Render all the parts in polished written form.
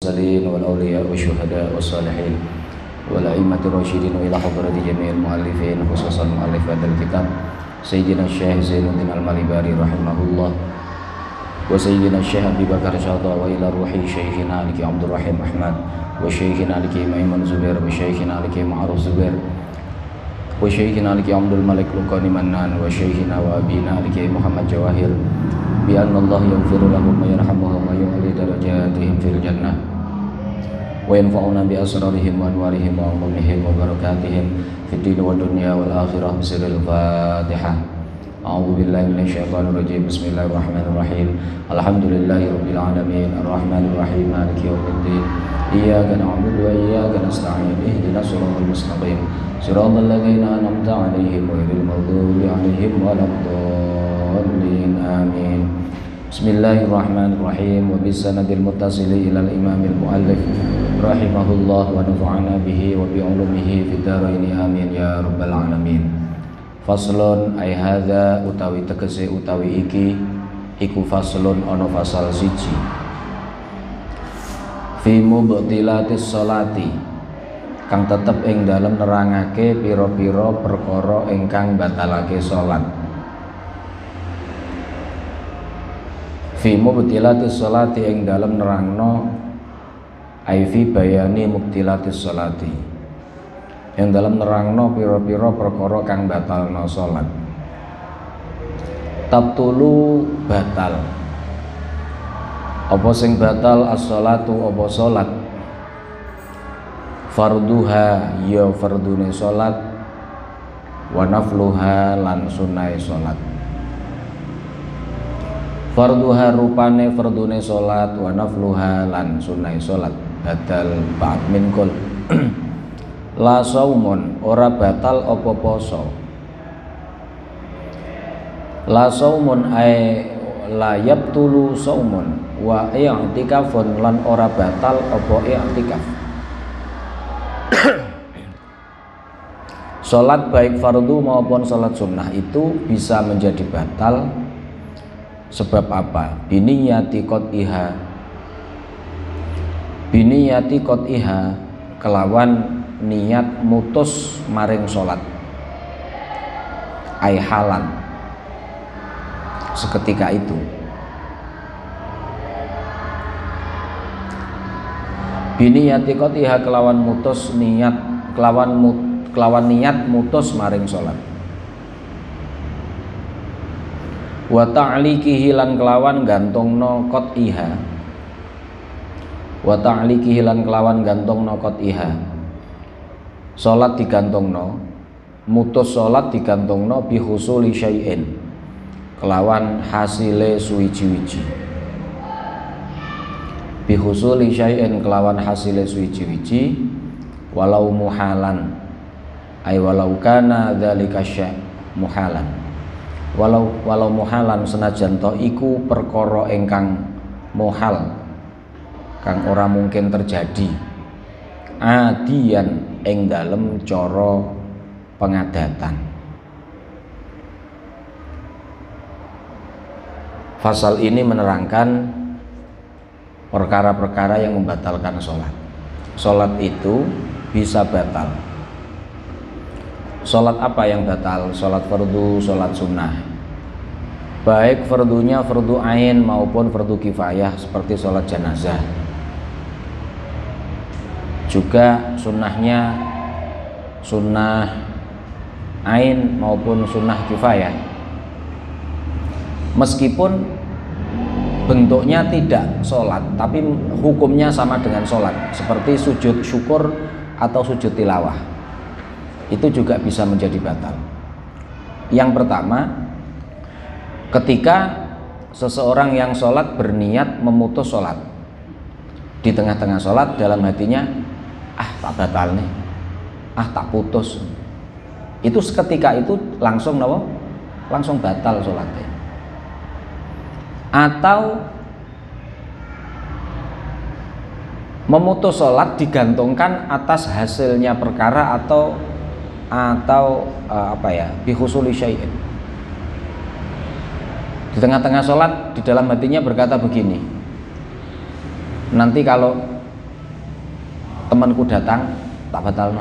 المرسلين والأولياء والشهداء والصالحين والأئمة الراشدين وإلى حضرة جميع المؤلفين خصوصا مؤلفات الكتاب سيدنا الشيخ زين الدين المالباري رحمه الله وسيدنا الشيخ أبي بكر شاطر وإلى روح شيخنا لك عبد الرحيم أحمد وشيخنا لك ميمون زبير وشيخنا لك معروف زبير وشيخنا لك عبد الملك لقاني منان وشيخنا وأبينا لك محمد جواهر بأن الله يغفر لهم ويرحمهم ويعلي درجاتهم في الجنة وينفعنا بأسرارهم وأنوارهم وعلومهم وبركاتهم في الدين والدنيا والآخرة بسر الفاتحة. أعوذ بالله من الشيطان الرجيم. بسم الله الرحمن الرحيم. الحمد لله رب العالمين الرحمن الرحيم مالك يوم الدين إياك نعبد وإياك نستعين اهدنا الصراط المستقيم صراط الذين أنعمت عليهم غير المغضوب عليهم ولا الضالين آمين. بسم الله الرحمن الرحيم. وبالسند المتصل إلى الإمام المؤلف رحمه الله ونفعنا به وبعلومه في الدارين آمين يا رب العالمين. Faslun ay hadza utawi tegese utawi iki iku faslun ana fasal siji fi mubtilatis sholati kang tetep ing dalem nerangake pira-pira perkara ingkang batalake salat. Fi mubtilatis sholati ing dalem nerangno ai fi bayani mubtilatis sholati yang dalam nerangno pira-pira perkara kang batalno salat. Tabtulu batal. Apa sing batal as-sholatu apa salat? Farduha ya fardune salat wa nafluha lan sunnahe salat. Farduha rupane fardune salat wa nafluha lan sunnahe salat batal ba'd min kul. La saumun ora batal apa poso. La saumun ay la yabtulu saumun wa i'tikafun lan ora batal apa i'tikaf. Salat baik fardu maupun salat sunnah itu bisa menjadi batal sebab apa? Biniyati qot'iha kelawan niat mutus maring salat ai halan seketika itu. Biniyati qot'iha kelawan mutus niat kelawan niat mutus maring salat. Wa ta'liqihi lan kelawan gantungno qot'iha. Wa ta'liqihi lan kelawan gantungno qot'iha. Salat digantungno, mutus salat digantungno bi husuli syai'in kelawan hasile suwiji-wiji. Bi husuli syai'in kelawan hasile suwiji-wiji walau muhalan ay walau kana dzalika syai' muhalan. Walau muhalan senajan to iku perkara ingkang muhal kang ora mungkin terjadi. Adian ing dalem cara pengadatan. Fasal ini menerangkan perkara-perkara yang membatalkan sholat. Sholat itu bisa batal. Sholat apa yang batal? Sholat fardu, sholat sunnah. Baik fardunya fardu ain maupun fardu kifayah seperti sholat jenazah. Juga sunnahnya sunnah ain maupun sunnah kifayah. Meskipun bentuknya tidak sholat, tapi hukumnya sama dengan sholat, seperti sujud syukur atau sujud tilawah, itu juga bisa menjadi batal. Yang pertama, ketika seseorang yang sholat berniat memutus sholat, di tengah-tengah sholat dalam hatinya, tak batal nih, tak putus, itu seketika itu langsung batal sholatnya. Atau memutus sholat digantungkan atas hasilnya perkara atau bihusuli syai'in. Di tengah-tengah sholat di dalam hatinya berkata begini, nanti kalau temanku datang tak batalno.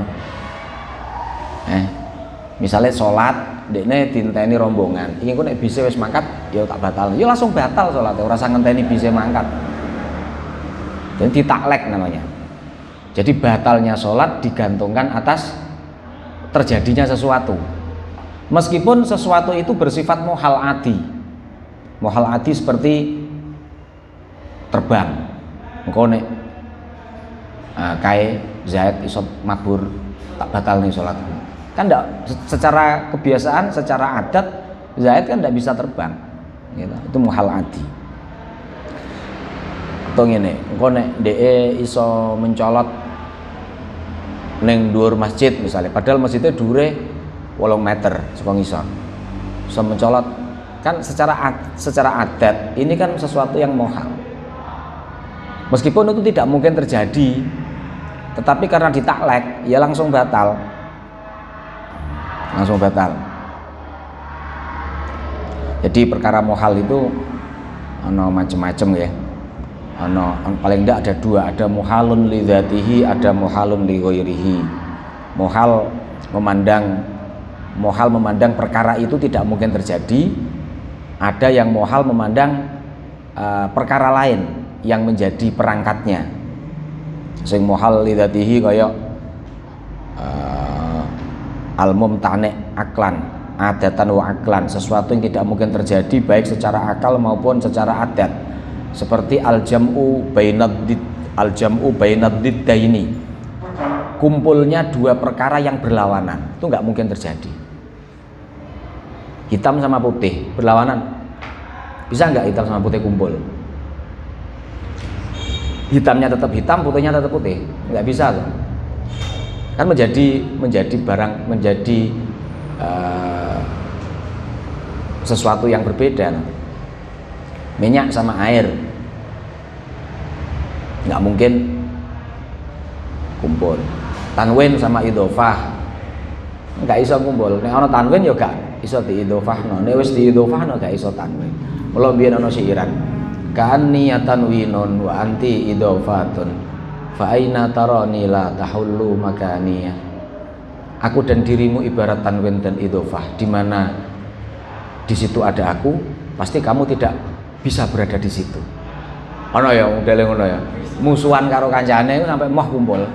Misalnya sholat dekne dinteni rombongan, iki engko nek bise wis mangkat ya tak batalno. Ya langsung batal sholatnya, ora usah ngenteni bise mangkat. Jadi ditaklek namanya. Jadi batalnya sholat digantungkan atas terjadinya sesuatu. Meskipun sesuatu itu bersifat muhal adi. Muhal adi seperti terbang. Engko nek kae Zaid iso mabur tak batal nih sholatku. Kan enggak, secara kebiasaan, secara adat Zaid kan enggak bisa terbang. Gitu. Itu muhal adi. Atau ngene, engko nek dhek iso mencolot ning dhuwur masjid misalnya, padahal masjidnya dhuwure 8 meter saka ngisor. Iso mencolot kan secara adat ini kan sesuatu yang muhal. Meskipun itu tidak mungkin terjadi, tetapi karena ditaklek ya langsung batal. Langsung batal. Jadi perkara muhal itu ana macam-macam ya. Paling tidak ada dua, ada muhalun li dzatihi, ada muhalun li ghairihi. Muhal memandang perkara itu tidak mungkin terjadi. Ada yang muhal memandang perkara lain yang menjadi perangkatnya. Sing muhal li dzatihi kaya al-mumtani' aklan, adatan wa aklan, sesuatu yang tidak mungkin terjadi baik secara akal maupun secara adat. Seperti al-jam'u bainad diddaini, kumpulnya dua perkara yang berlawanan, itu nggak mungkin terjadi. Hitam sama putih berlawanan, bisa nggak hitam sama putih kumpul? Hitamnya tetap hitam, putihnya tetap putih, nggak bisa tuh. Kan menjadi barang, menjadi sesuatu yang berbeda. Minyak sama air nggak mungkin kumpul. Tanwin sama idhofah nggak iso kumpul. Nek ana tanwin ya gak iso diidhofahno. Nek wis diidhofahno gak iso tanwin. Mula biyen ana siiran. Ka'anni tanwinun wa anti idhofatun. Fa aina tarani la tahullu makaniya. Aku dan dirimu ibarat tanwin dan idhofah, di mana di situ ada aku, pasti kamu tidak bisa berada di situ. Ono ya modele ngono ya. Musuhan karo kancane sampai moh kumpul.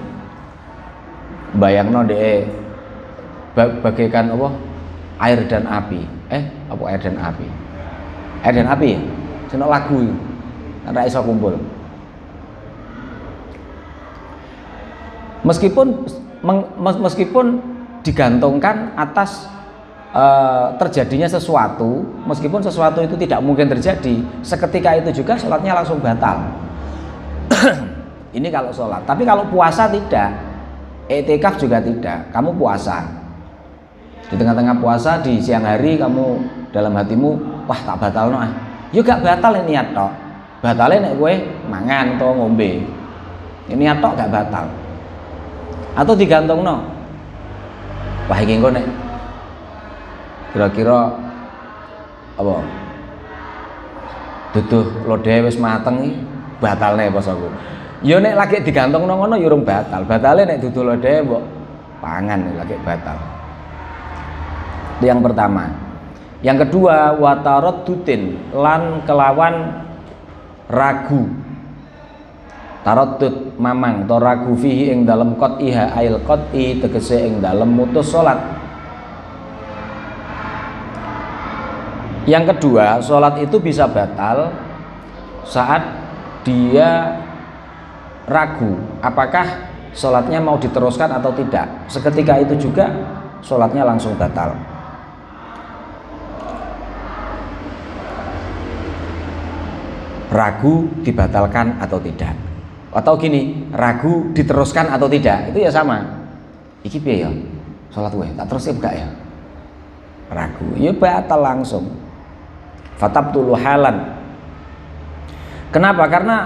Bayangno dhek bagaikan apa? Air dan api. Apa air dan api? Air dan api ya? Senok lagu iki. Ora iso kumpul. Meskipun digantungkan atas terjadinya sesuatu, meskipun sesuatu itu tidak mungkin terjadi, seketika itu juga sholatnya langsung batal. Ini kalau sholat. Tapi kalau puasa tidak, i'tikaf juga tidak. Kamu puasa di tengah-tengah puasa, di siang hari kamu dalam hatimu, wah tak batal no ya gak batal ini niat tok. Batalnya nek kowe mangan atau ngombe, ini niat tok gak batal. Atau digantung no, wah iki engko nek kira-kira apa duduh lodhe wis mateng iki batalne posoku. Ya nek lagi digantung nang ngono ya urung batal. Batale nek duduh lodhe mbok pangan lagi batal. Itu yang pertama. Yang kedua, wataraddutin lan kelawan ragu. Taraddud mamang to ragu fihi ing dalem qat'iha ail qat'i tegese ing dalem mutus salat. Yang kedua, sholat itu bisa batal saat dia ragu apakah sholatnya mau diteruskan atau tidak. Seketika itu juga sholatnya langsung batal. Ragu dibatalkan atau tidak. Atau gini, ragu diteruskan atau tidak, itu ya sama. Iki piye ya? Sholat gue tak terus enggak ya? Ragu, ya batal langsung. Fatabtulu halan. Kenapa? Karena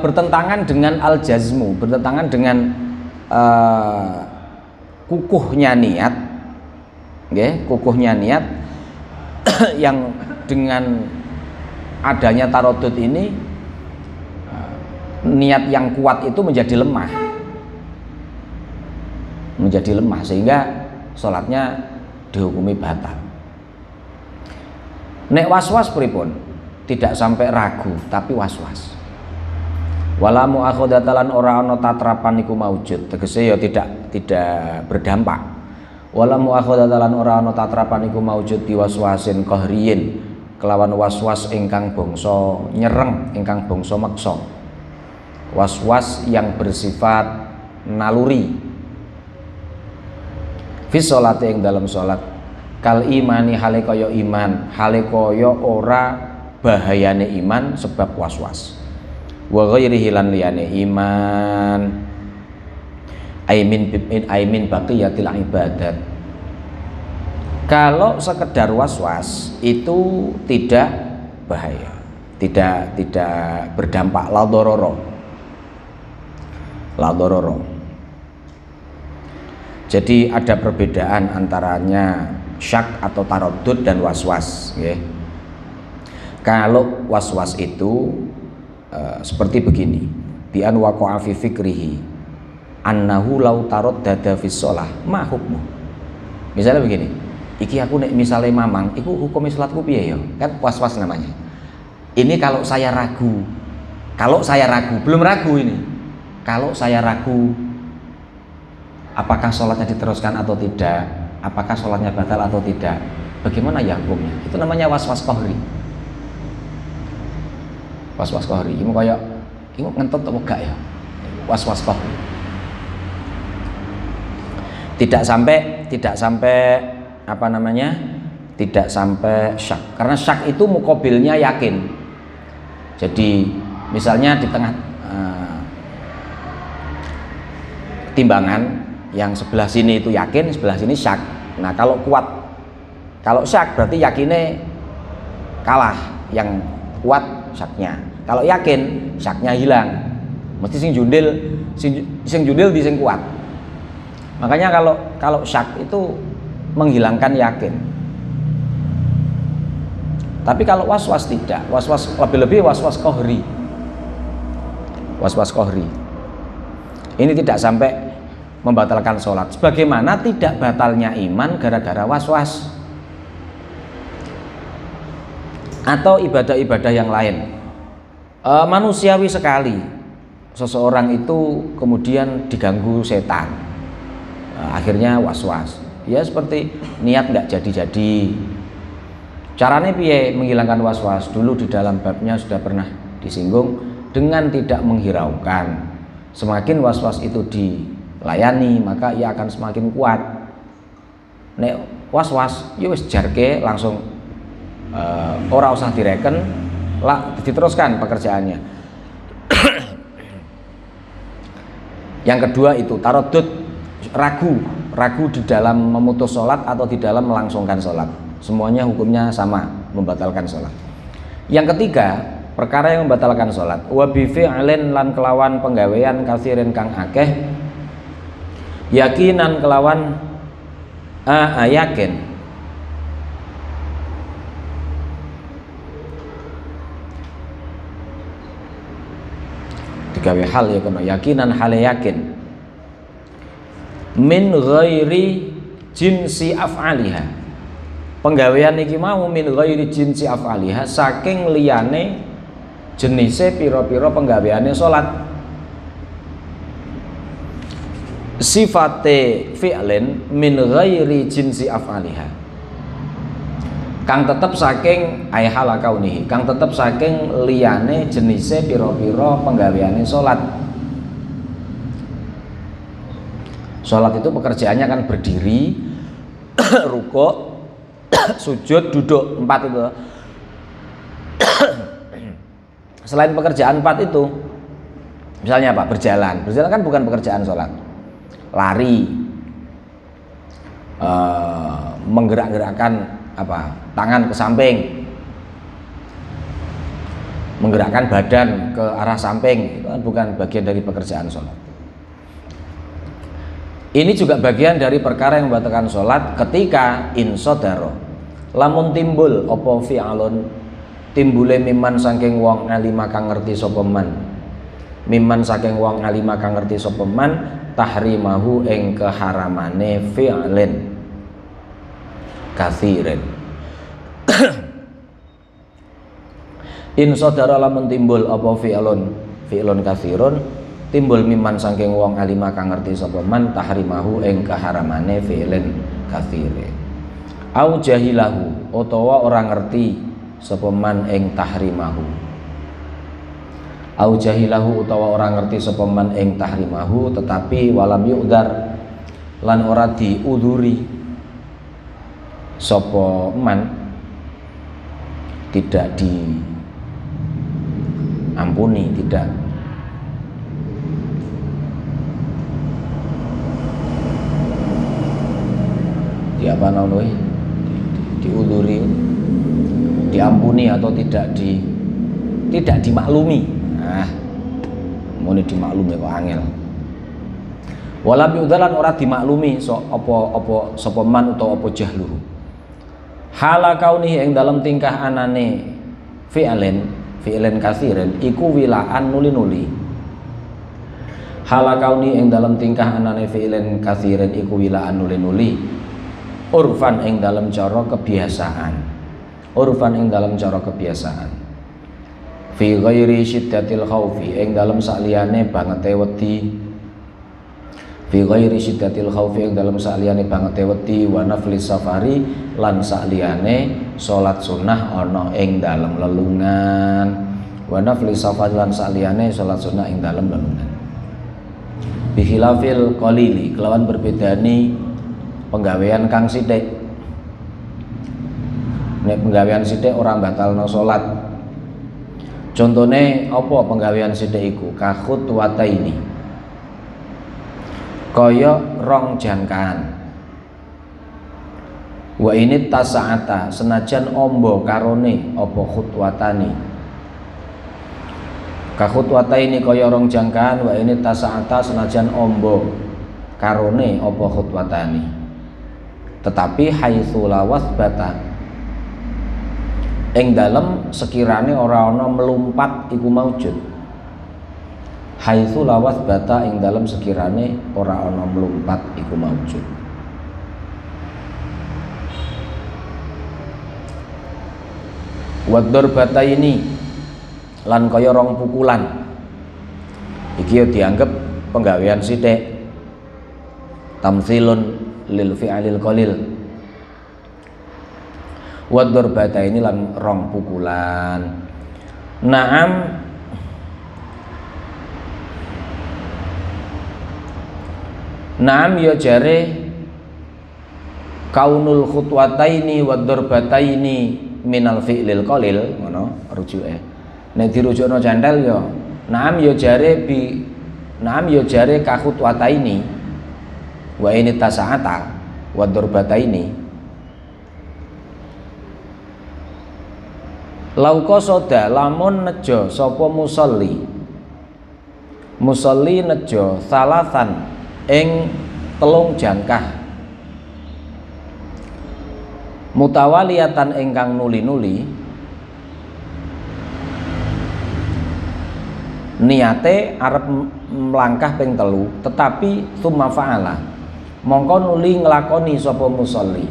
bertentangan dengan al-jazmu, bertentangan dengan kukuhnya niat, kukuhnya niat yang dengan adanya taraddud ini niat yang kuat itu menjadi lemah sehingga sholatnya dihukumi batal. Nek waswas pripun? Tidak sampai ragu tapi waswas. Wala muakhadatalan ora ana tatrapan iku maujud, tegese ya tidak berdampak. Wala muakhadatalan ora ana tatrapan iku maujud biwaswasin qahriyin, kelawan waswas ingkang bangsa nyereng, ingkang bangsa meksa. Was-was yang bersifat naluri. Fi sholati ing dalam salat kal imani hale kaya iman, hale kaya ora bahayane iman sebab was-was. Wa ghairihi lan liyane iman aimin baqiyatil ibadat. Kalau sekedar was-was itu tidak bahaya, tidak berdampak la dororo. Jadi ada perbedaan antaranya syak atau taraddud dan waswas, ya. Kalau waswas itu seperti begini, bi an waqa'a fi fikrihi annahu law taraddada fi shalah ma hukmu. Misalnya begini, iki aku nek misale mamang, iku hukum salatku piye ya? Kan waswas namanya. Ini kalau saya ragu, belum ragu ini. Kalau saya ragu apakah sholatnya diteruskan atau tidak, apakah sholatnya batal atau tidak, bagaimana ya hukumnya? Itu namanya waswas qahri. Was-was qahri. Iku kaya iku ngentut apa gak ya? Was-was qahri. Tidak sampai apa namanya? Tidak sampai syak. Karena syak itu muqabilnya yakin. Jadi misalnya di tengah timbangan yang sebelah sini itu yakin, sebelah sini syak. Nah, kalau syak berarti yakinnya kalah, yang kuat syaknya. Kalau yakin, syaknya hilang. Mesti sing jundil di sing kuat. Makanya kalau syak itu menghilangkan yakin. Tapi kalau was-was tidak, was-was lebih-lebih was-was qahri. Was-was qahri. Ini tidak sampai membatalkan sholat. Sebagaimana tidak batalnya iman gara-gara was-was atau ibadah-ibadah yang lain. Manusiawi sekali seseorang itu kemudian diganggu setan, akhirnya was-was. Ya seperti niat nggak jadi-jadi. Caranya piye menghilangkan was-was? Dulu di dalam babnya sudah pernah disinggung, dengan tidak menghiraukan. Semakin was-was itu dilayani, maka ia akan semakin kuat. Nek was-was, ya wis jarke langsung ora usah direken, lah diteruskan pekerjaannya. Yang kedua itu taraddud, ragu di dalam memutus sholat atau di dalam melangsungkan sholat. Semuanya hukumnya sama, membatalkan sholat. Yang ketiga, perkara yang membatalkan sholat, wa bi fi'lin lan kelawan penggawean kasirin kang akeh, yakinan kelawan yakin, digawe hal ya kono yakinan hale yakin, min ghairi jinsi af'aliha. Penggawean iki mau min ghairi jinsi af'aliha, saking liyane jenise pira-pira penggaweane salat. Sifate fi'lin min ghairi jinsi af'aliha, kang tetep saking aihala kaunihi, kang tetep saking liyane jenise pira-pira penggaweane salat. Salat itu pekerjaannya kan berdiri, rukuk, sujud, duduk, 4 itu. Selain pekerjaan 4 itu, misalnya apa? Berjalan kan bukan pekerjaan sholat. Lari, menggerak-gerakkan apa? Tangan ke samping, menggerakkan badan ke arah samping, itu kan bukan bagian dari pekerjaan sholat. Ini juga bagian dari perkara yang membatalkan sholat ketika insodaro, lamun timbul opo fi'alun, timbule miman saking wong alima kang ngerti sapa man, mimman saking wong alima kang ngerti sapa man tahrimahu ing keharamane fi'lin katsirin. In sadara lamun timbul apa fi'lun katsirun timbul mimman saking wong alima kang ngerti sapa man tahrimahu ing keharamane fi'lin katsirin. Au jahilahu utawa ora ngerti sapa man ing tahrimahu. Au jahilahu utawa ora ngerti sapa man ing tahrimahu tetapi walam yu'dar lan ora diuduri sapa man, tidak diampuni, tidak diuduri, diampuni atau tidak dimaklumi. Mau dimaklumi kok angel. Walam yudalan ora dimaklumi apa sapa man utawa apa jahluhu. Hala kaunihi ing dalam tingkah anane fi'len katsirin iku wilaan nuli-nuli. Hala kauni ing dalam tingkah anane fi'len katsirin iku wilaan nuli-nuli. Urfan ing dalam cara kebiasaan. Urfan ing dalam cara kebiasaan. Fi ghairi syiddatil khaufi ing dalam sakliyane bangete wedi. Fi ghairi syiddatil khaufi ing dalam sakliyane bangete wedi wa nafli safari lan sakliyane salat sunnah ana ing dalam lelungan. Wa nafli safari lan sakliyane salat sunnah ing dalam lelungan. Bi khilafil qalili kelawan berbedani penggawean kang sithik. Nek penggawean sithik ora batalno salat. Contone apa penggawean sithik iku? Kahut wataini. Kaya rong jangkaan. Wa ini tasaata senajan ombo karone apa khutwatani. Kahutwataini kaya rong jangkaan wa ini tasaata senajan ombo karone apa khutwatani. Tetapi haitsu lawas bata ing dalem sekirane ora ana melumpat iku maujud. Haitsu lawas bata ing dalem sekirane ora ana melumpat iku maujud. Wador bata ini lan kaya rong pukulan iki ya dianggep penggawean sithik. Tamtsilun lil fi'alil qalil. Wador bata ini lan rong pukulan. Naam ya jare kaunul khutwataini wador bataini minal fi'lil qalil ngono rujuke. Nek dirujukno candel ya naam ya jare ka khutwataini wa ini tasaata wador bataini. Lauko soda lamun nejo sopo musolli nejo salasan ing telung jangkah mutawaliyatan ingkang nuli-nuli niate arep melangkah ping telu tetapi summa fa'ala mongko nuli nglakoni sapa musolli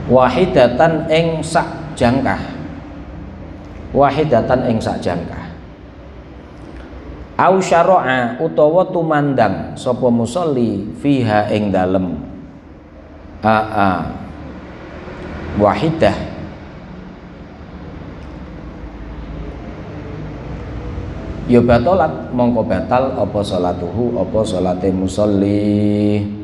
wahidatan ing sak jangkah au syara'a utawa tumandang sapa musolli fiha ing dalem wahidah ya batalat mongko batal apa salatuhu apa salate musolli.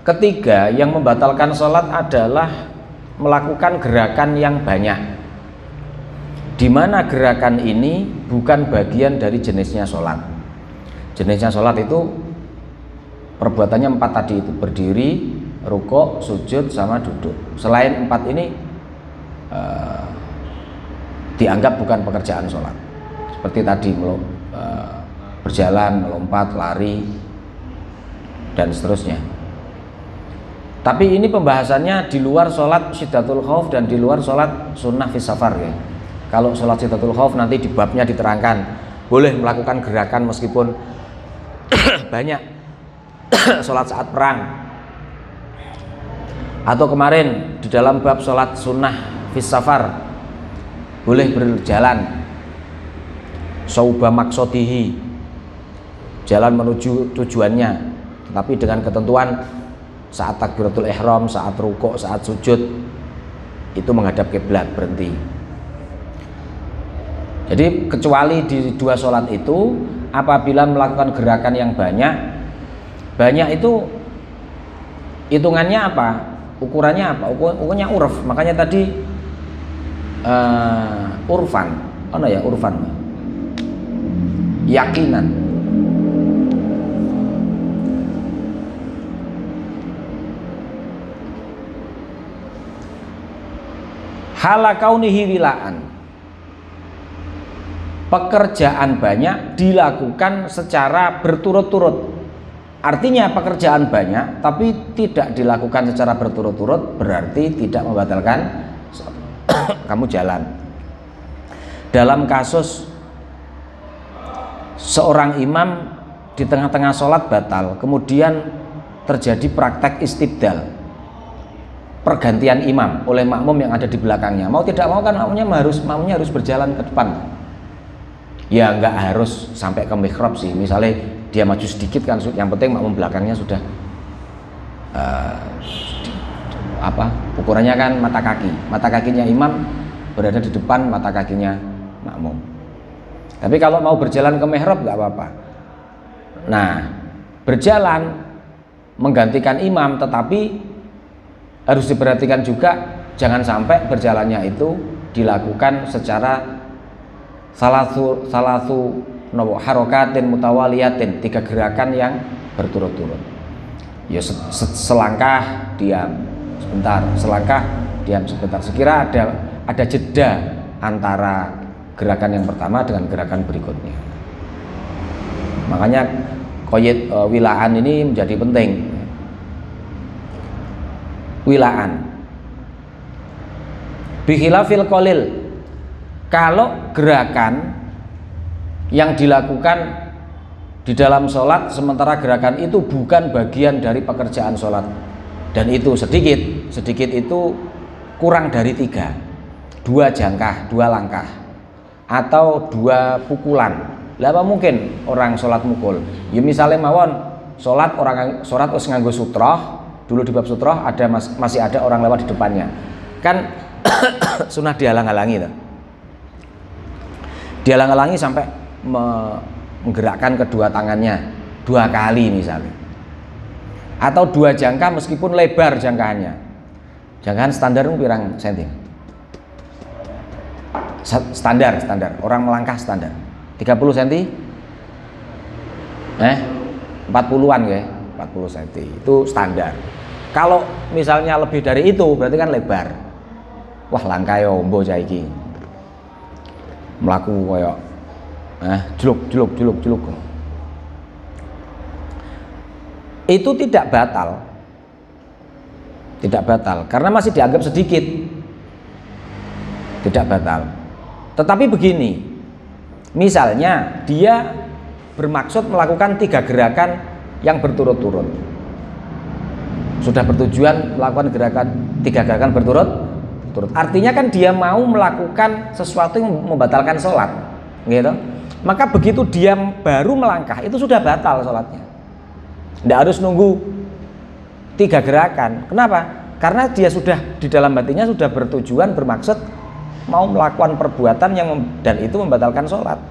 Ketiga, yang membatalkan sholat adalah melakukan gerakan yang banyak, di mana gerakan ini bukan bagian dari jenisnya sholat. Jenisnya sholat itu perbuatannya 4 tadi itu, berdiri, rukuk, sujud, sama duduk. Selain 4 ini dianggap bukan pekerjaan sholat. Seperti tadi berjalan, melompat, lari, dan seterusnya. Tapi ini pembahasannya di luar sholat syiddatul khauf dan di luar sholat sunnah fis safar ya. Kalau sholat syiddatul khauf nanti di babnya diterangkan boleh melakukan gerakan meskipun banyak sholat saat perang. Atau kemarin di dalam bab sholat sunnah fis safar boleh berjalan sauba maksodihi, jalan menuju tujuannya, tapi dengan ketentuan saat takbiratul ihram, saat rukuk, saat sujud itu menghadap kiblat, berhenti. Jadi kecuali di 2 sholat itu, apabila melakukan gerakan yang banyak itu hitungannya apa? Ukurannya apa? Ukurannya urf. Makanya tadi urfan, urfan, yakinan. Hala kaunihi wilaan, pekerjaan banyak dilakukan secara berturut-turut. Artinya pekerjaan banyak tapi tidak dilakukan secara berturut-turut berarti tidak membatalkan kamu jalan. Dalam kasus seorang imam di tengah-tengah sholat batal, kemudian terjadi praktek istibdal, pergantian imam oleh makmum yang ada di belakangnya. Mau tidak mau kan makmumnya harus berjalan ke depan. Ya nggak harus sampai ke mihrab sih. Misalnya dia maju sedikit kan, yang penting makmum belakangnya sudah ukurannya kan mata kakinya imam berada di depan mata kakinya makmum. Tapi kalau mau berjalan ke mihrab nggak apa-apa. Nah, berjalan menggantikan imam, tetapi harus diperhatikan juga jangan sampai berjalannya itu dilakukan secara salatu harokatin mutawaliyatin, 3 gerakan yang berturut-turut. Ya selangkah diam sebentar, selangkah diam sebentar. Sekira ada jeda antara gerakan yang pertama dengan gerakan berikutnya. Makanya qaid wilaan ini menjadi penting. Wilaan bihilafil qalil, kalau gerakan yang dilakukan di dalam sholat sementara gerakan itu bukan bagian dari pekerjaan sholat dan itu sedikit itu kurang dari 3, 2 jangkah, 2 langkah atau 2 pukulan. Lah apa mungkin orang sholat mukul? Ya misalnya mawon sholat wis nganggo sutroh. Dulu di bab sutroh masih ada orang lewat di depannya, kan sunah dihalang-halangi tuh. Dihalang-halangi sampai menggerakkan kedua tangannya 2 kali misalnya, atau 2 jangkah meskipun lebar jangkahannya. Jangkahan standar pirang senti? Standar orang melangkah standar 30 cm, 40-an ya, 40 cm itu standar. Kalau misalnya lebih dari itu berarti kan lebar. Wah langkah yo mbo iki. Mlaku koyo juluk. Itu tidak batal. Tidak batal karena masih dianggap sedikit. Tidak batal. Tetapi begini. Misalnya dia bermaksud melakukan 3 gerakan yang berturut-turut. Sudah bertujuan melakukan 3 gerakan berturut-turut. Artinya kan dia mau melakukan sesuatu yang membatalkan sholat, gitu. Maka begitu dia baru melangkah itu sudah batal sholatnya. Tidak harus nunggu 3 gerakan. Kenapa? Karena dia sudah di dalam hatinya sudah bertujuan bermaksud mau melakukan perbuatan dan itu membatalkan sholat.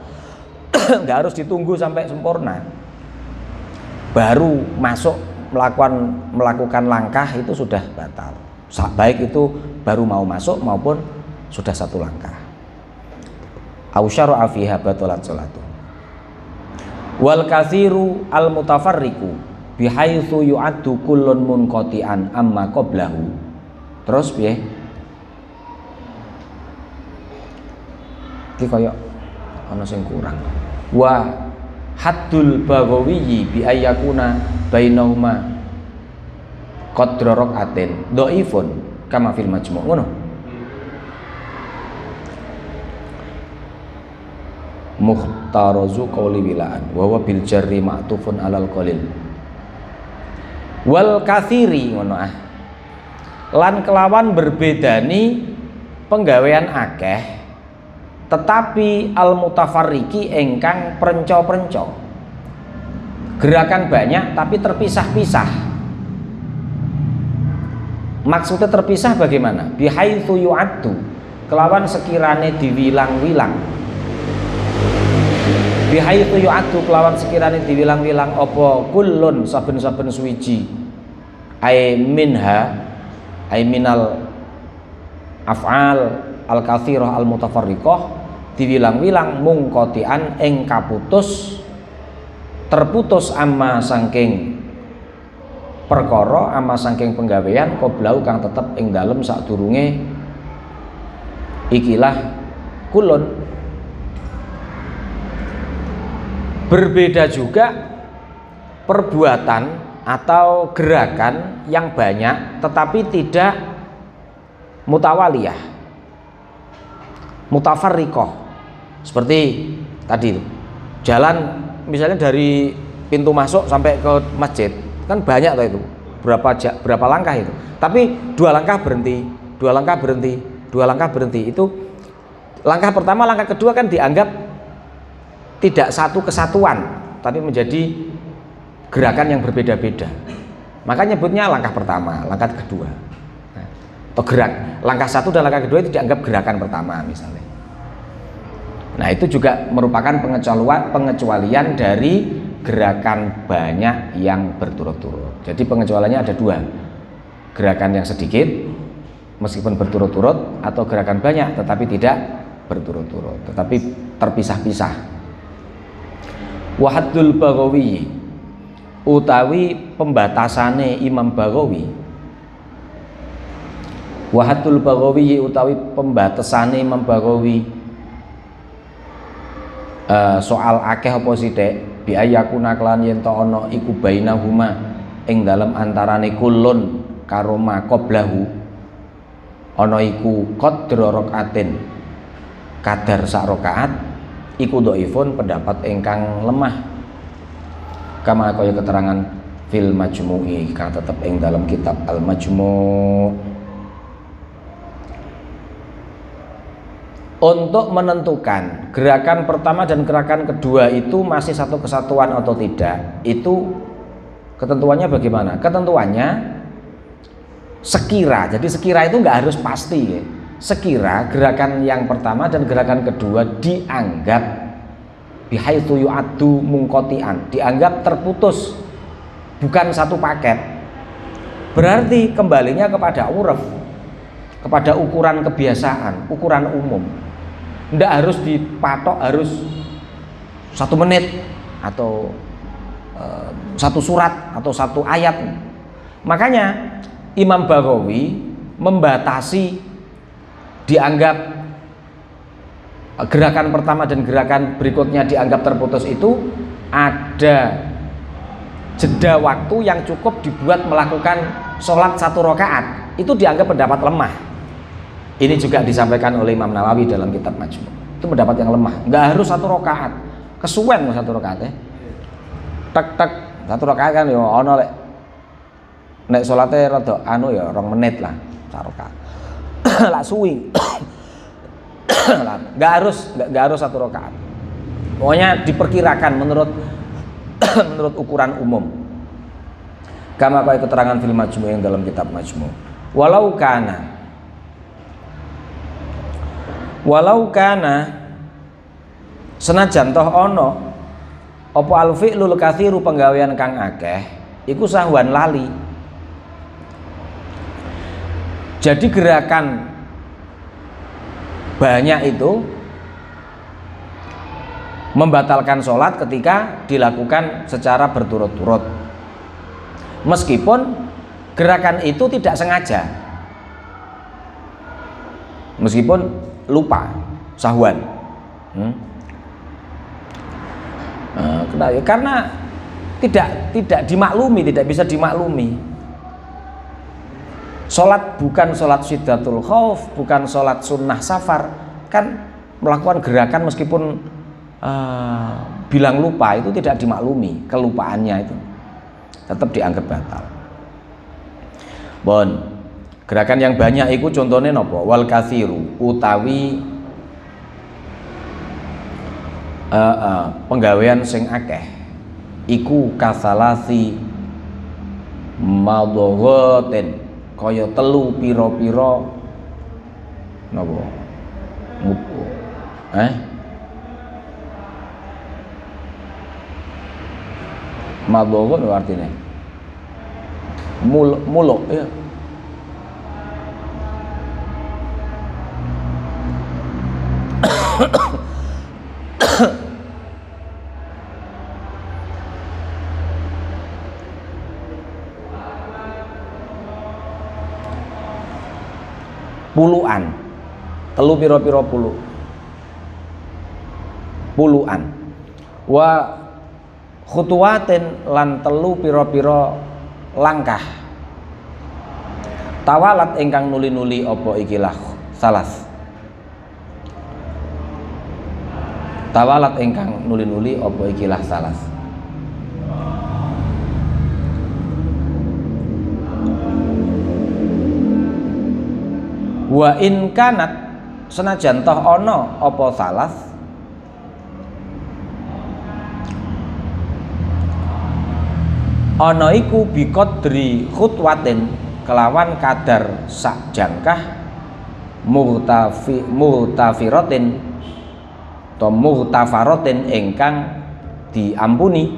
Nggak harus ditunggu sampai sempurna. Baru masuk melakukan langkah itu sudah batal, baik itu baru mau masuk maupun sudah 1 langkah. Ausyara fiha batalat sholatu. Wal katsiru al mutafarriqu, bihaitsu yu'addu kullun munqati'an amma qablahu. Terus piye? Iki kaya ana sing kurang. Wa haddul baghawiyyi bi ayyakuna bainahuma qadra rak'atin dhaifun kama fil majmu'. Ngono. Muhtarazu qawli wilaan wa huwa bil jarri ma'tufun alal qalil wal kathiri ngono ah. Lan kelawan berbedani penggawean akeh tetapi al mutafarriki engkang prenco-prenco. Gerakan banyak tapi terpisah-pisah. Maksudnya terpisah bagaimana? Bihaitsu yu'addu, kelawan sekirane diwilang-wilang. Bihaitsu yu'addu, kelawan sekirane diwilang-wilang apa kullun saben-saben suwiji ai minha ai minal af'al al katsirah al mutafarriqah, diwilang-wilang mungkotian ing kaputus terputus amma saking perkara amma saking penggawean qoblau kang tetep ing dalem sadurunge ikilah kulun. Berbeda juga perbuatan atau gerakan yang banyak tetapi tidak mutawaliyah, mutafarriqah. Seperti tadi jalan misalnya dari pintu masuk sampai ke masjid kan banyak tuh itu, berapa langkah itu, tapi 2 langkah berhenti, 2 langkah berhenti, 2 langkah berhenti. Itu langkah pertama, langkah kedua kan dianggap tidak satu kesatuan, tapi menjadi gerakan yang berbeda-beda. Maka nyebutnya langkah pertama, langkah kedua, atau langkah 1 dan langkah kedua itu dianggap gerakan pertama misalnya. Nah itu juga merupakan pengecualian dari gerakan banyak yang berturut-turut. Jadi pengecualiannya ada 2, gerakan yang sedikit meskipun berturut-turut, atau gerakan banyak tetapi tidak berturut-turut tetapi terpisah-pisah. Wahaddul Baghawi, utawi pembatasane Imam Baghawi. Wahaddul Baghawi utawi pembatasane Imam Baghawi soal akeh apa sithik bi ayakuna klan yen to ana iku bainahuma ing dalem antarane kulun karo ma qablahu ana iku qadra rakaatin kadar sak rakaat iku dhaifun pendapat ingkang lemah kama kaya keterangan fil majmu'i kang tetep ing dalam kitab al majmu'. Untuk menentukan gerakan pertama dan gerakan kedua itu masih satu kesatuan atau tidak, itu ketentuannya bagaimana? Ketentuannya sekira, jadi sekira itu nggak harus pasti ya. Sekira gerakan yang pertama dan gerakan kedua dianggap bihaitsu yu'addu mungqati'an, dianggap terputus, bukan satu paket. Berarti kembalinya kepada uruf, kepada ukuran kebiasaan, ukuran umum. Tidak harus dipatok harus 1 menit atau 1 surat atau 1 ayat. Makanya Imam Baghawi membatasi, dianggap gerakan pertama dan gerakan berikutnya dianggap terputus itu ada jeda waktu yang cukup dibuat melakukan sholat 1 rakaat. Itu dianggap pendapat lemah. Ini juga disampaikan oleh Imam Nawawi dalam kitab Majmu'. Itu pendapat yang lemah. Nggak harus 1 rakaat. Kesuwen 1 rakaat ya. Tek 1 rakaat kan ya ono lek nek salate rada anu ya 2 menit lah 1 rakaat. Lah suwi. Nggak harus 1 rakaat. Pokoknya diperkirakan menurut ukuran umum. Kama kaya keterangan fil Majmu' yang dalam kitab Majmu'. Walau kana senajan toh ono apa al fi'lul katsiru penggawean kang akeh iku sahwan lali. Jadi gerakan banyak itu membatalkan sholat ketika dilakukan secara berturut-turut. Meskipun gerakan itu tidak sengaja, meskipun lupa, sahwan. Karena tidak dimaklumi, tidak bisa dimaklumi. Sholat bukan sholat syiddatul khauf, bukan sholat sunnah safar, kan melakukan gerakan meskipun bilang lupa itu tidak dimaklumi, kelupaannya itu tetap dianggap batal. Bon, gerakan yang banyak itu contohnya nopo? Wal kathiru utawi penggawean sing akeh iku kasalasi madghatin, kaya telu pira-pira napa madghat itu artinya muluk ya. Puluhan, telu pira-pira puluhan. Wa khutuwatin lan telu pira-pira langkah. Tawalat ingkang nuli-nuli apa ikilah salas. Tawalat ingkang nuli-nuli apa ikilah salas. Wa in kanat senajan toh ana apa salas ana iku biqadri khutwatin kelawan kadar sak jangkah muhtafiratin atau muhtafaratin ingkang diampuni.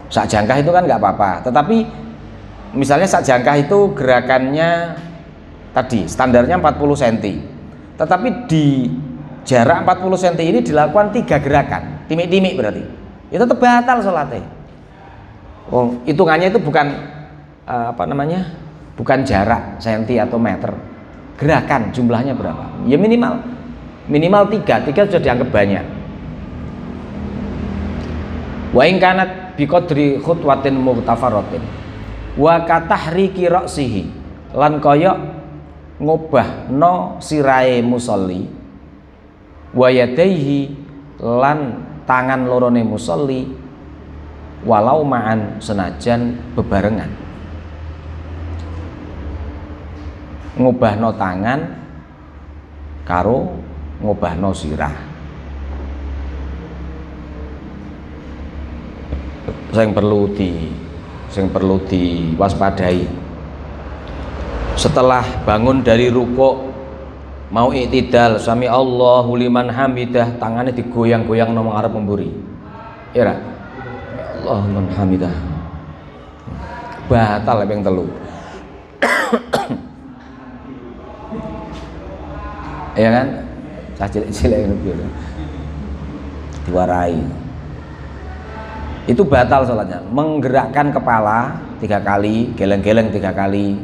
Sak jangkah itu kan nggak apa-apa, tetapi misalnya sak jangkah itu gerakannya tadi standarnya 40 cm, tetapi di jarak 40 cm ini dilakukan 3 gerakan, timik-timik berarti itu tetap batal sholatnya. Oh, hitungannya itu bukan bukan jarak senti atau meter, gerakan jumlahnya berapa? Ya minimal 3 sudah dianggap banyak. Wa in kanat biqadri khutwatin muhtafaratin wa katahriki ra'sihi lan kaya ngobahno sirahe musolli wa yadaihi lan tangan lorone musolli walau ma'an senajan bebarengan. Ngobahno tangan karo ngobahno sirah. Yang perlu diwaspadai setelah bangun dari rukuk mau iktidal sami Allahu liman hamidah, tangannya digoyang-goyang nang arep memburi ya Allah liman hamidah, batal yang telu. Ya kan cilik-cilik ngono diwarai itu batal sholatnya. Menggerakkan kepala 3 kali, geleng-geleng 3 kali.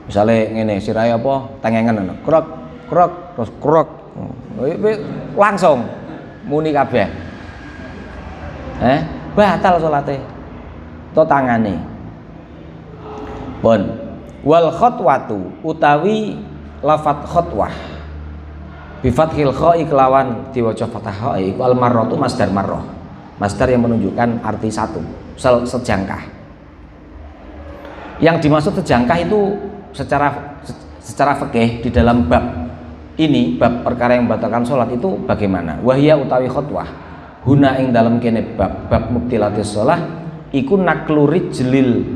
Misalnya ngene, sirahe apa? Tengengen ngono. Krok, krok, terus krok. Langsung muni kabeh. Batal sholatnya. To tangane. Pun wal khotwatu utawi lafat khotwah. Bi fathil kha'i kelawan diwaca fathah kha iku al marratu masdar marrah. Masdar yang menunjukkan arti satu, sejangkah. Yang dimaksud sejangkah itu secara fikih di dalam bab ini, bab perkara yang membatalkan sholat itu bagaimana? Wahya utawi khutwah huna ing dalam kene bab mubtilatis sholah iku naklu rijlil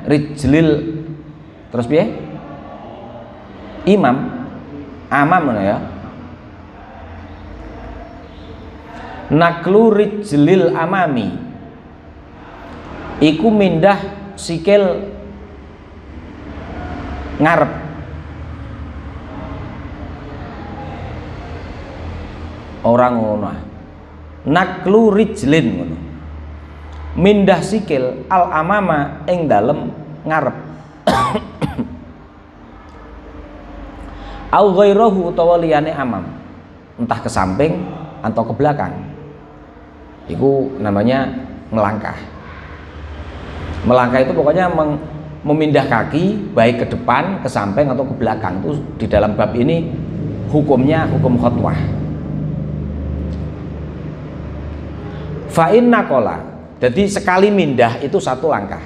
rijlil terus piye? Amam ya. Naklu rijlil amami iku mindah sikil ngarep. Orang ngono. Naklu rijlin ngono. Mindah sikil al amama ing dalem ngarep. Au ghairahu utawa liyane amam. Entah ke samping atau ke belakang. Itu namanya melangkah. Melangkah itu pokoknya memindah kaki baik ke depan, ke samping atau ke belakang. Itu di dalam bab ini hukumnya hukum khutwah. Fa inna qala, jadi sekali mindah itu satu langkah.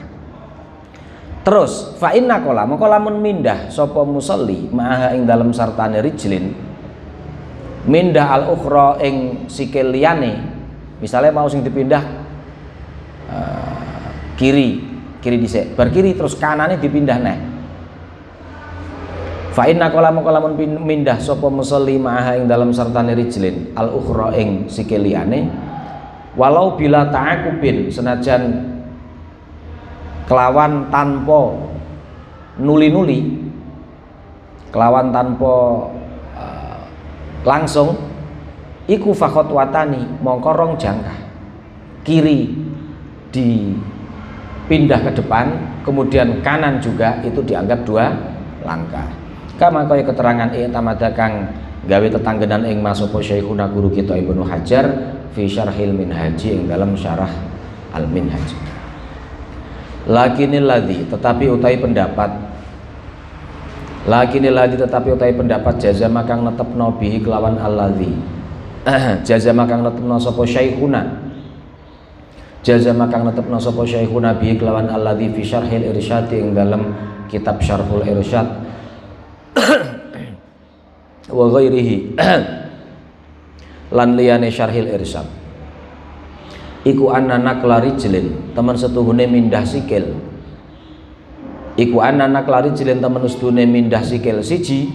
Terus fa inna qala, mengko lamun mindah sapa musolli ma'aha ing dalem sartane rijlin, mindah al ukhra ing sikil liyane, misalnya mau sing dipindah kiri dhisik, bar kiri terus kanane dipindah neh. Fa inna qala mengko lamun mindah sapa musolli ma'aha ing dalem sartane rijlin al ukhra ing sikil liyane, walau bila ta'akubin, senajan kelawan tanpa nuli-nuli, kelawan tanpa langsung, iku fakot watani mongko rong jangkah. Kiri dipindah ke depan, kemudian kanan juga, itu dianggap dua langkah. Kama kaya keterangan tamada kang gawe tetanggenan ing masapa Syekhuna guru kita Ibnu Hajar fi syarhil minhaji ing dalam syarah al minhaj. Lakinil ladzi tetapi utai pendapat jazama kang netepno bihi kelawan alladzi jazama kang netepno sapa Syekhuna bihi kelawan alladzi fi syarhil irsyad ing dalam kitab Syarhul Irsyad wa ghairihi lan liyane Syarhil Irsyad iku anana klari jelin teman setuhune mindah sikil, iku anana klari jelin teman setuhune mindah sikil siji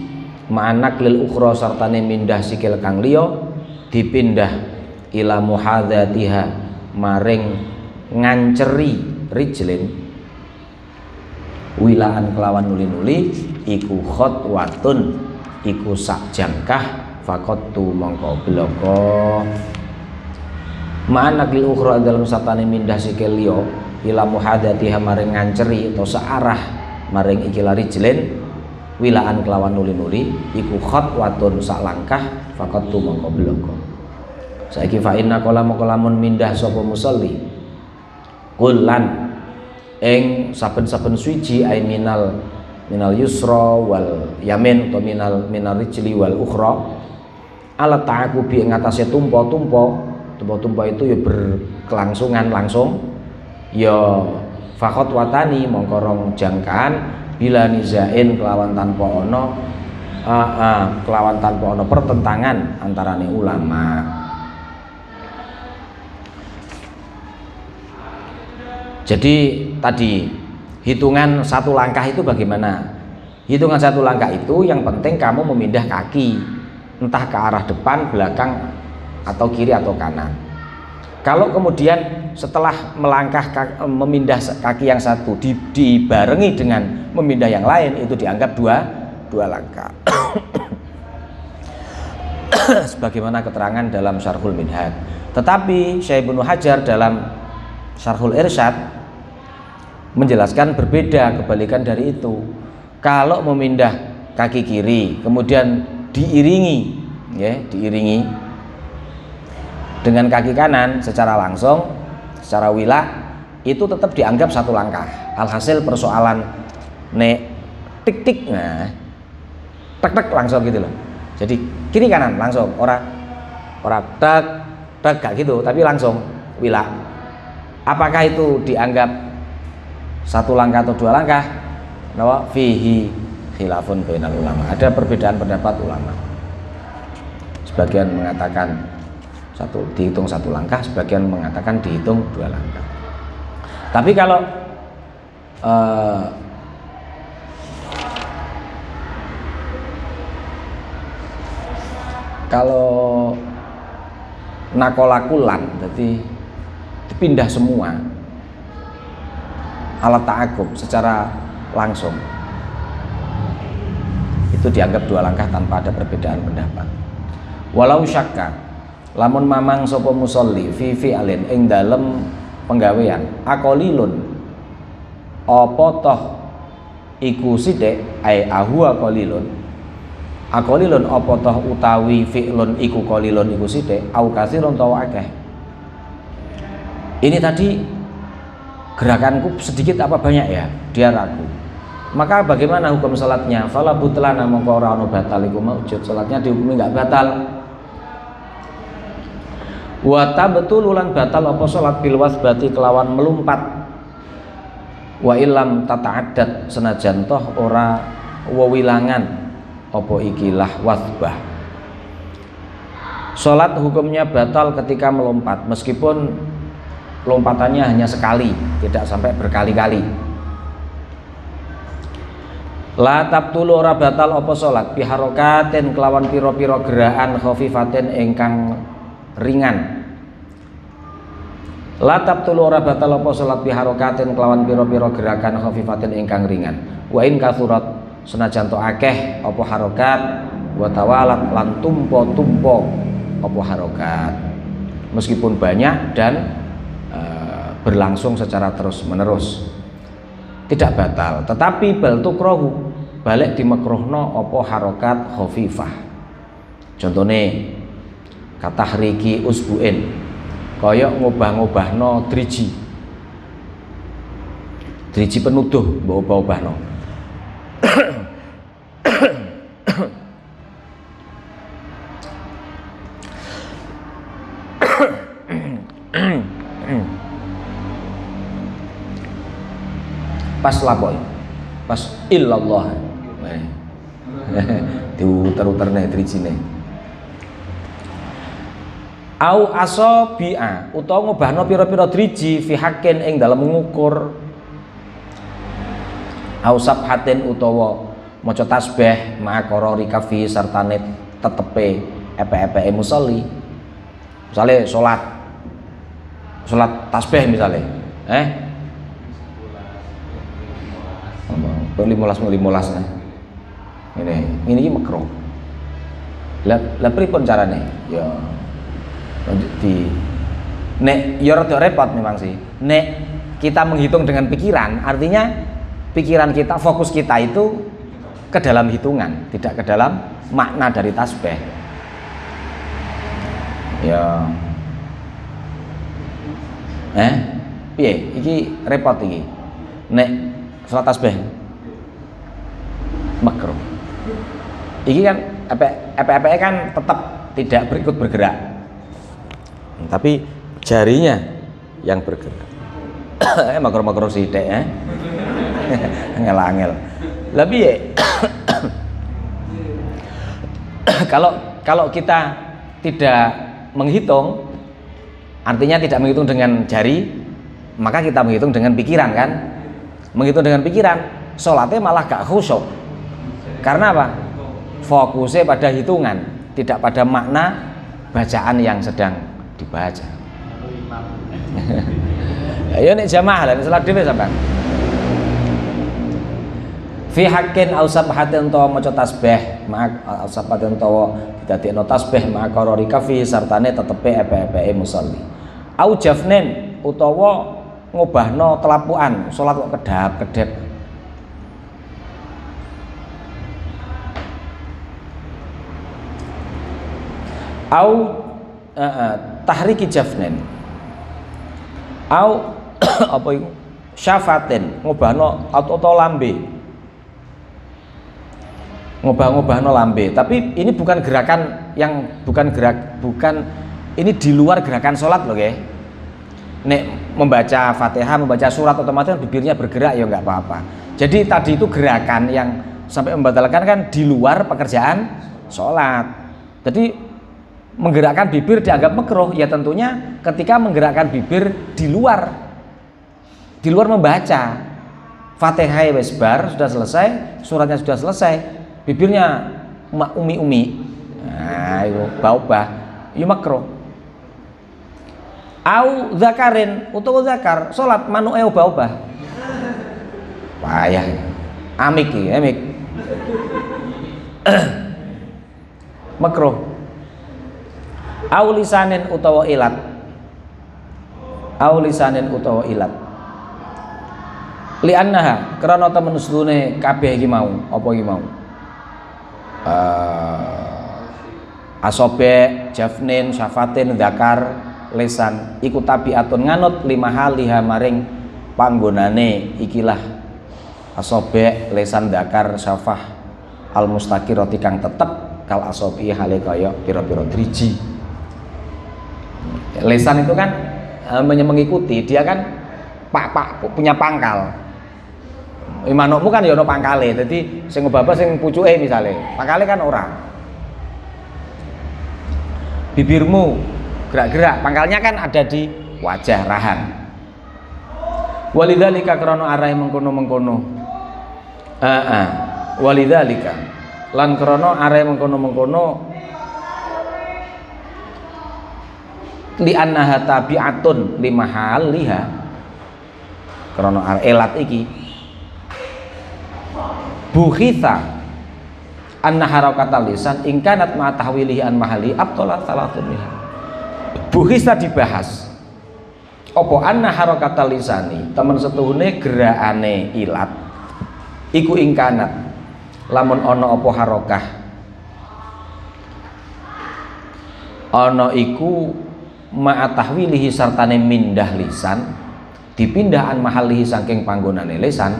ma'anak lil ukhra sartane mindah sikil kang liya dipindah ila muhadzatiha maring nganceri rijlin wilaan kelawan nuli-nuli iku khotwatun iku sak jangkah faqattu mongko bloko ma'anak lil ukhra dalam satane mindah sikil liya ila muhadzatiha maring nganceri atau searah maring iki rijlin wilaan kelawan nuli-nuli iku khotwatun sak langkah faqattu mongko bloko. Saiki fa inna qala mongko lamun mindah sapa musolli kullan ing saben-saben suci ay minal yusra wal yamin atau minal rijli wal ukhra ala ta'aqubi ing atase tumpa-tumpa itu ya berkelangsungan langsung ya fakot watani mongkorong jangkaan bila nizain kelawan tanpa ono pertentangan antarane ulama. Jadi tadi hitungan satu langkah itu bagaimana? Hitungan satu langkah itu yang penting kamu memindah kaki entah ke arah depan, belakang atau kiri atau kanan. Kalau kemudian setelah melangkah memindah kaki yang satu dibarengi dengan memindah yang lain, itu dianggap dua langkah. Sebagaimana keterangan dalam Syarhul Minhaj. Tetapi Syekh Ibnu Hajar dalam Syarhul Irsyad menjelaskan berbeda, kebalikan dari itu. Kalau memindah kaki kiri kemudian diiringi dengan kaki kanan secara langsung, secara wila, itu tetap dianggap satu langkah. Alhasil persoalan tik nah tek langsung gitu loh. Jadi kiri kanan langsung, ora tek gak gitu, tapi langsung wila. Apakah itu dianggap satu langkah atau dua langkah? Nawa fihi khilafun bainal ulama. Ada perbedaan pendapat ulama. Sebagian mengatakan dihitung satu langkah, sebagian mengatakan dihitung dua langkah. Tapi kalau nakolakulan, jadi dipindah semua alat ta'akub secara langsung, itu dianggap dua langkah tanpa ada perbedaan pendapat. Walau syakka, lamun mamang sapa musolli fi fi'alin ing dalem penggawean aqalilun apa toh iku sithik ai ahwa qalilun aqalilun apa toh utawi fi'lun iku qalilun iku sithik au katsirun tawa akeh. Ini tadi gerakanku sedikit apa banyak ya, dia ragu. Maka bagaimana hukum salatnya? Fala butlana mongko ora ono batal iku maujud, salatnya dihukumi enggak batal. Wa tabtul ulan batal apa salat bil wasbati kelawan melumpat. Wa illam tata'addad senajan toh ora wewilangan apa ikilah wasbah. Salat hukumnya batal ketika melompat meskipun lompatannya hanya sekali, tidak sampai berkali-kali. La tabtulu ora batal apa salat biharokatin kelawan piro-piro gerakan khafifatin ingkang ringan. La tabtulu ora batal apa salat biharokatin kelawan piro-piro gerakan khafifatin ingkang ringan. Wa in kathurat senajan to akeh apa harokat wa tawalat lan tumpo-tumpo apa harokat. Meskipun banyak dan berlangsung secara terus menerus tidak batal, tetapi bal tukrohu balik dimakruhno opo harokat khafifah. Contohnya katahriki usbuin koyok ngubah-ngubahno driji penuduh mbok-ubahno pas lapoi pas illallah diuter-uter nih drijine au asobi'a utawa ngubahno pira-pira driji fi haqqin ing dalem ngukur au sabhatin utawa maca tasbih ma'akara rikafi sartane tetepe epe-epeke musolli. Misale salat tasbih misale 15 nah. Ini makruh. Lah pripun carane? Ya di nek ya rada repot memang sih. Nek kita menghitung dengan pikiran, artinya pikiran kita, fokus kita itu ke dalam hitungan, tidak ke dalam makna dari tasbih. Ya. Piye? Iki repot iki. Nek salat tasbih makruh. Iki kan apa kan tetap tidak ikut bergerak, tapi jarinya yang bergerak. Makruh sithik angel-angel. Lah piye? Kalau kita tidak menghitung, artinya tidak menghitung dengan jari, maka kita menghitung dengan pikiran kan? Menghitung dengan pikiran, sholatnya malah gak khusyuk. Karena apa? Fokusnya pada hitungan, tidak pada makna bacaan yang sedang dibaca. Ayo nek jamaah lan salat dhewe sampean. Fi haqqin aw sabhatin tawa maca tasbih, ma'ak sabhatin tawa didadekno tasbih ma'akara rikafi sartane tetepe epe-epeke musolli. Au jafnin utawa ngobahno telapukan, salat kok kedap-kedep. Au tahriki jafnin au apa itu syafatin ngobahno atau lambe ngobah-ngobahno lambe, tapi ini bukan gerakan yang bukan ini di luar gerakan sholat loh ya. Nek membaca Fatihah, membaca surat otomatis bibirnya bergerak ya nggak apa-apa. Jadi tadi itu gerakan yang sampai membatalkan kan di luar pekerjaan sholat. Jadi menggerakkan bibir dianggap makruh ya tentunya ketika menggerakkan bibir di luar membaca Fatihah wis bar sudah selesai, suratnya sudah selesai, bibirnya umi-umi, nah itu baubah, itu makruh. Au zakarin utawa zakar salat manuke obah-obah payah amik makruh. Aulisanin utawa ilat. Aulisanin utawa ilat. Li'annaha krana temen sedune kabeh iki mau, apa iki mau? Asobe, jafnin, syafatin, dzakar, lesan iku tabiatun nganut lima haliha maring panggonane ikilah asobe, lesan, dzakar, syafah al mustaqirati kang tetep kal asobi hale kaya pira-pira driji. Lesan itu kan mengikuti, dia kan punya pangkal. Manukmu kan ya ono pangkale, dadi sing ngobaba sing pucuke misale, pangkale kan ora. Bibirmu gerak-gerak, pangkalnya kan ada di wajah rahang. Walidzalika krana arahe mengkono-mengkono. Walidzalika lan krana arahe mengkono-mengkono li annaha tabi'atun limahaliha krana elat iki bukhitha anna harakatal lisan in kanat ma tahwilihi an mahali abtala salatun minha. Bukhitha dibahas apa anna harakatal lisani temen setuhune gerakane ilat iku ing kanat lamun ana apa harakah ana iku ma tahwilihi sartane mindah lisan dipindahan mahalihi saking panggonane lisan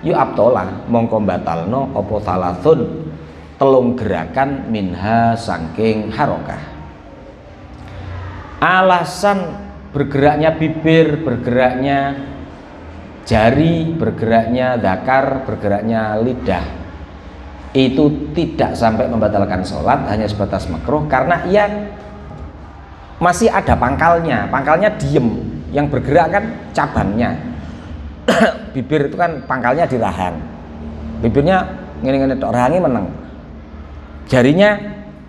yu abtola mongko batalno apa salasun telung gerakan minha saking harokah. Alasan bergeraknya bibir, bergeraknya jari, bergeraknya dzakar, bergeraknya lidah itu tidak sampai membatalkan sholat, hanya sebatas makruh karena ia masih ada pangkalnya, pangkalnya diem, yang bergerak kan cabangnya. Bibir itu kan pangkalnya di rahang, bibirnya ngene-ngene tok, rahangnya meneng, jarinya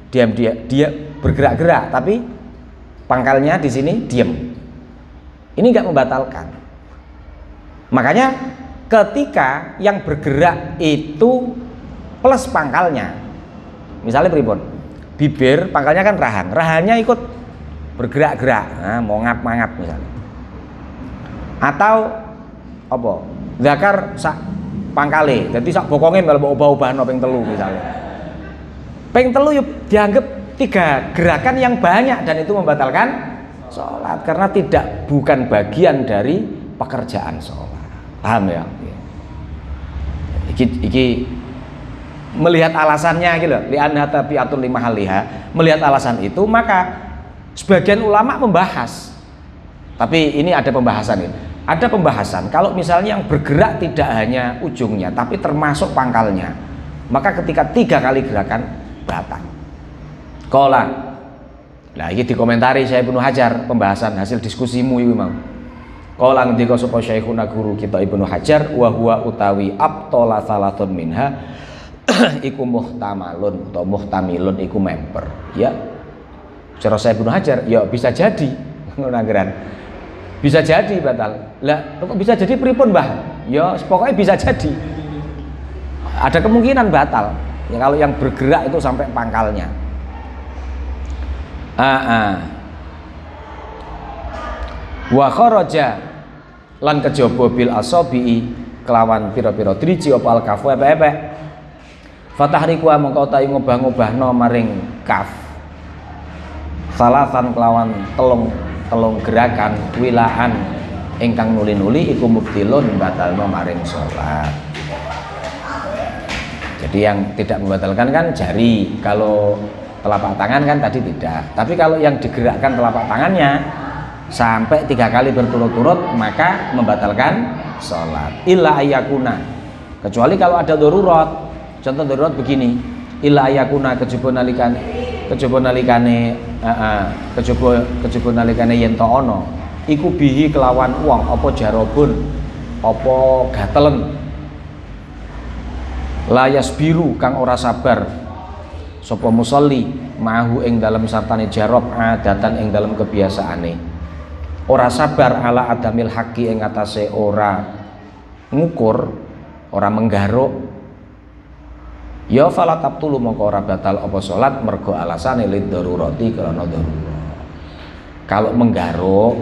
dia bergerak-gerak tapi pangkalnya di sini diem. Ini nggak membatalkan. Makanya ketika yang bergerak itu plus pangkalnya, misalnya pripun, bibir pangkalnya kan rahang, rahangnya ikut bergerak-gerak, nah, mau ngap-ngap misalnya, atau apa dzakar sak pangkale dadi sak bokonge mlebu obah-obahno ping 3 misalnya. Ping 3 yuk dianggap 3 gerakan yang banyak dan itu membatalkan sholat karena bukan bagian dari pekerjaan sholat. Paham ya? Iki melihat alasannya gitu, li'anna tabi'atun limahaliha, melihat alasan itu maka sebagian ulama membahas. Tapi ini ada pembahasan ini. Ada pembahasan kalau misalnya yang bergerak tidak hanya ujungnya tapi termasuk pangkalnya, maka ketika 3 kali gerakan batal. Qala. Nah, ini dikomentari Syekh Ibnu Hajar, pembahasan hasil diskusimu iki mau. Qala ngendika sapa Syekhuna guru kita Ibnu Hajar wa huwa utawi abtala salatun minha iku muhtamalun atau muhtamilun iku member. Ya. Cara Syekh Ibnu Hajar ya bisa jadi ngono anggaran. Bisa jadi batal. Lah kok bisa jadi pripun, Mbah? Ya pokoknya bisa jadi. Ada kemungkinan batal. Ya kalau yang bergerak itu sampai pangkalnya. Wa kharaja lan kejaba bil asabi kelawan pira-pira driji apa al kafu epek-epek. Fatahriku mongko ta ngobah-ngobahno maring kaf. Salasan kelawan telung gerakan wilaan ingkang nuli-nuli iku mubtilun batalno maring sholat. Jadi yang tidak membatalkan kan jari, kalau telapak tangan kan tadi tidak. Tapi kalau yang digerakkan telapak tangannya sampai 3 kali berturut-turut maka membatalkan sholat. Illa ayakuna, kecuali kalau ada darurat. Contoh darurat begini, illa ayakuna kejaba nalikane yen ta ana iku bihi kelawan wong apa jarobun apa gatelen layas biru kang ora sabar sapa musolli mahu ing dalam sartane jarob adatan ing dalam kebiasaane ora sabar ala adamil haqi ing atase ora ngukur ora menggaruk Ya fala tabtulu mongko ora batal apa salat mergo alasane lid darurati karena darurat. Kalau menggaruk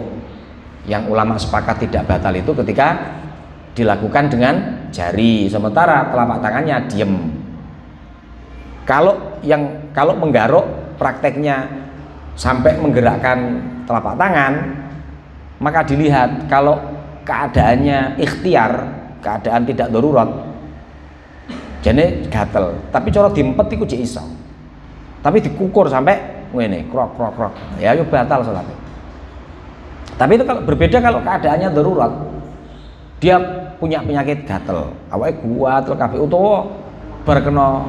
yang ulama sepakat tidak batal itu ketika dilakukan dengan jari sementara telapak tangannya diem. Kalau menggaruk prakteknya sampai menggerakkan telapak tangan, maka dilihat kalau keadaannya ikhtiar, keadaan tidak darurat, jadi gatel. Tapi cara diempet iku jek iso. Tapi dikukur sampai ngene, krok krok krok. Ya yo batal salatnya. Tapi itu kalau berbeda kalau keadaannya darurat. Dia punya penyakit gatel, awake kuat terus kabeh utawa bar kena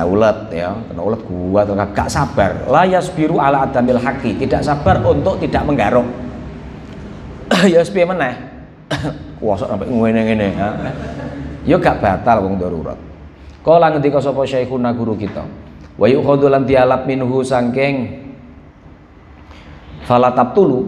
ulet ya, kena ulet kuat terus gak sabar. La yasbiru ala adamil haqi, tidak sabar untuk tidak menggaruk. Ya piye meneh? Kuwasa sampai ngene-ngene ya. Ya gak batal wong darurat. Kala ngendika sapa syekhuna guru kita. Wa yukhadhu lan dialap minhu saking fala tabtulu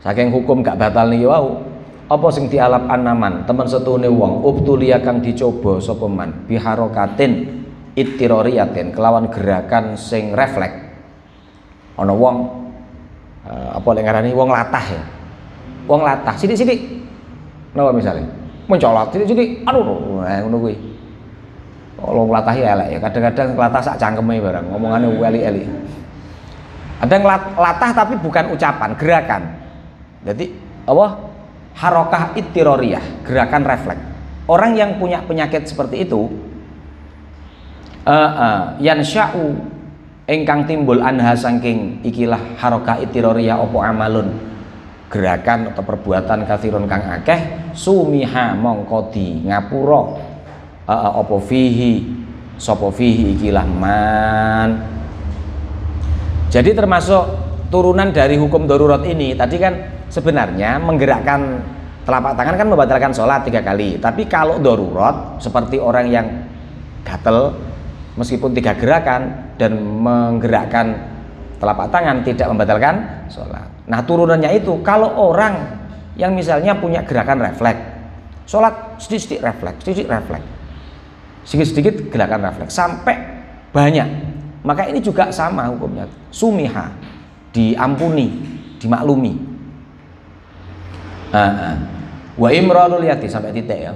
saking hukum gak batal niki wau. Apa sing dialap anaman teman setune wong ubtulia kang dicoba sapa man biharokatin ittiroriyatin kelawan gerakan sing refleks. Ana wong apa lek ngarani wong latah ya. Wong latah sithik-sithik. Napa misale? Mencolot sithik-sithik aduh ngono kuwi. Wong latah ya elek ya. Kadang-kadang latah sak cangkeme barang ngomongane eli-eli. Ada yang latah tapi bukan ucapan, gerakan. Jadi apa? Harokah ittiroriyah, gerakan refleks. Orang yang punya penyakit seperti itu yansya'u ingkang timbul anha saking ikilah harokah ittiroriyah opo amalun, gerakan atau perbuatan kathirun kang akeh sumiha mongko di ngapura opo fihi sopo fihi ikilah man. Jadi termasuk turunan dari hukum darurat ini tadi kan sebenarnya menggerakkan telapak tangan kan membatalkan sholat 3 kali. Tapi kalau darurat seperti orang yang gatel meskipun 3 gerakan dan menggerakkan telapak tangan tidak membatalkan sholat. Nah turunannya itu kalau orang yang misalnya punya gerakan refleks, sholat sedikit refleks, sedikit gerakan refleks sampai banyak, maka ini juga sama hukumnya. Sumiha, diampuni, dimaklumi. Wa imradul yati sampai titik ya.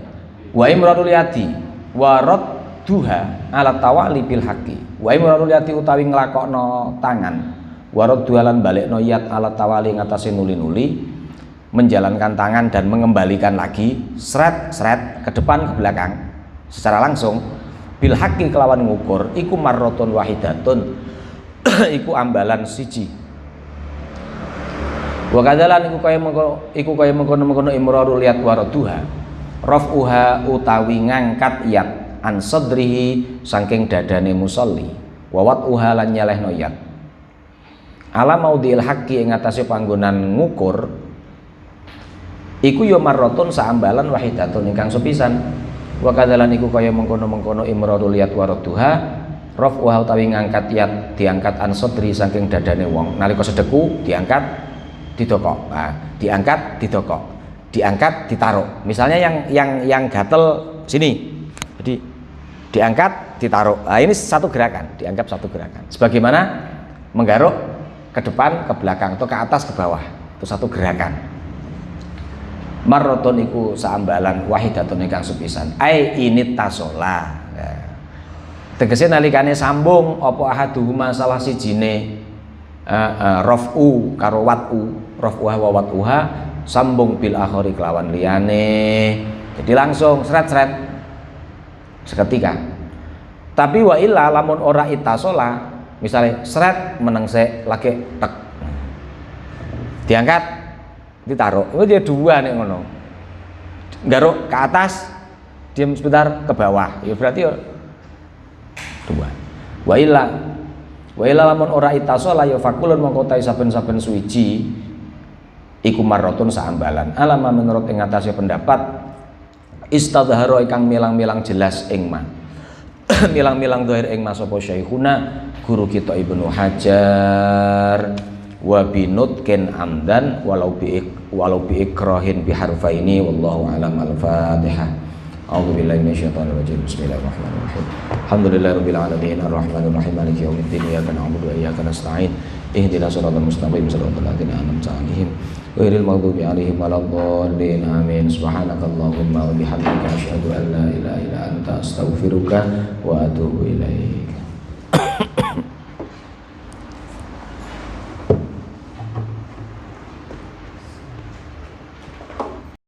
Wa imradul yati wa duha ala tawali bil haqqi. Wa imradul yati utawi nglakokno tangan. Wa dualan balekno yat ala tawali ngatasi nuli-nuli, menjalankan tangan dan mengembalikan lagi seret-seret ke depan ke belakang secara langsung bil haqqi kelawan ngukur iku marratun wahidatun iku ambalan siji. Wa kadzalan iku kaya mengkono imrarul yat waraduha raf'uha utawi ngangkat yat an sadrihi saking dadane musolli wa wat'uha lan nyelehno yat ala maudhi'il haqqi ing atase panggonan ngukur iku ya marratun saambalan wahidatun ingkang sepisan. Wa kadzalan iku kaya mengkono imrarul yat waraduha raf'uha utawi ngangkat yat diangkat an sadri saking dadane wong nalika sedeku diangkat didokok, diangkat didokok, diangkat ditaruh. Misalnya yang gatel sini, jadi diangkat ditaruh. Nah, ini satu gerakan, dianggap satu gerakan. Sebagaimana menggaruk ke depan ke belakang atau ke atas ke bawah, itu satu gerakan. Marroton iku saambalan wahidatun ingkang sepisan. Ai ini tasola. Tegese nalikane sambung apa ahaduhuma salah sijine raf'u karo wat'u raf'uha wa wat'uha sambung bil akhari kelawan liyane. Jadi langsung seret-seret seketika. Tapi wa illa lamun ora itasola, misalnya seret menengse lagi tek. Diangkat, ditaruh. Itu dia dua nih ngono. Garuk ke atas, diam sebentar ke bawah. Ya berarti ya dua. Wa illa lamun ora itasola ya fakulun mongko ta saben-saben suwiji iku marratun saambalan alama menurut ing atase pendapat istadhara ingkang milang-milang jelas ing ma milang-milang zahir ing ma sapa syekhuna guru kita Ibnu Hajar wa binutkin amdan walau bi ikrahin bi harfaini wallahu alam. Al-Fatihah. A'udzu billahi minasyaitonir rajim. Bismillahirrahmanirrahim. Alhamdulillahirabbil alamin arrahmanir rahim maliki yaumiddin iyyaka na'budu wa iyyaka nasta'in ihdinas siratal mustaqim siratal ladzina an'amta 'alaihim ghairil maghdubi 'alaihim waladdallin amin. Subhanakallahumma wa bihamdika asyhadu an la ilaha illa anta astaghfiruka wa atubu ilaik.